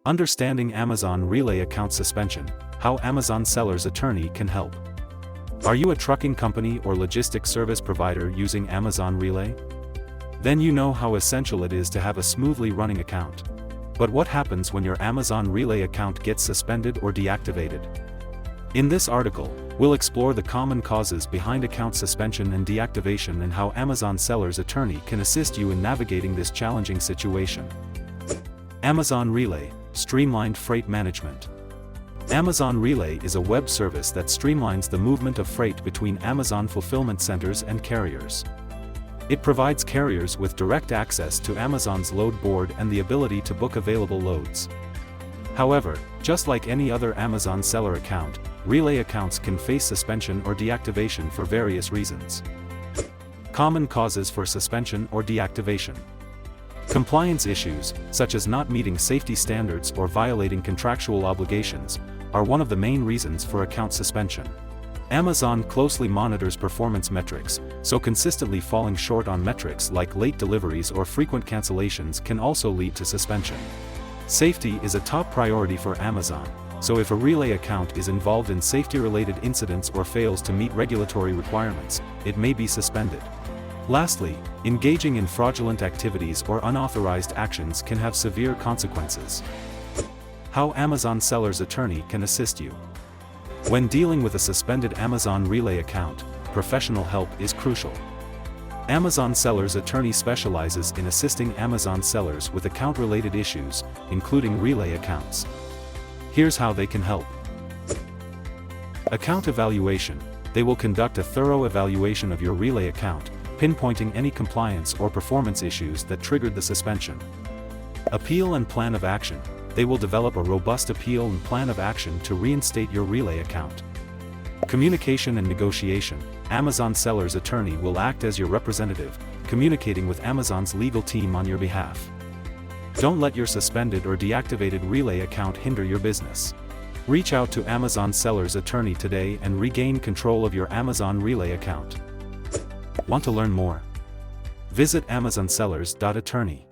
Understanding Amazon Relay account suspension, how Amazon seller's attorney can help. Are you a trucking company or logistics service provider using Amazon Relay? Then you know how essential it is to have a smoothly running account. But what happens when your Amazon Relay account gets suspended or deactivated? In this article, we'll explore the common causes behind account suspension and deactivation and how Amazon seller's attorney can assist you in navigating this challenging situation. Amazon Relay, streamlined freight management. Amazon Relay is a web service that streamlines the movement of freight between Amazon fulfillment centers and carriers. It provides carriers with direct access to Amazon's load board and the ability to book available loads. However, just like any other Amazon seller account, Relay accounts can face suspension or deactivation for various reasons. Common causes for suspension or deactivation. Compliance issues, such as not meeting safety standards or violating contractual obligations, are one of the main reasons for account suspension. Amazon closely monitors performance metrics, so consistently falling short on metrics like late deliveries or frequent cancellations can also lead to suspension. Safety is a top priority for Amazon, so if a Relay account is involved in safety-related incidents or fails to meet regulatory requirements, it may be suspended. Lastly, engaging in fraudulent activities or unauthorized actions can have severe consequences. How Amazon seller's attorney can assist you. When dealing with a suspended Amazon Relay account, professional help is crucial. Amazon seller's attorney specializes in assisting Amazon sellers with account-related issues, including Relay accounts. Here's how they can help. Account evaluation. They will conduct a thorough evaluation of your Relay account, pinpointing any compliance or performance issues that triggered the suspension. Appeal and plan of action. They will develop a robust appeal and plan of action to reinstate your Relay account. Communication and negotiation. Amazon seller's attorney will act as your representative, communicating with Amazon's legal team on your behalf. Don't let your suspended or deactivated Relay account hinder your business. Reach out to Amazon seller's attorney today and regain control of your Amazon Relay account. Want to learn more? Visit amazonsellers.attorney.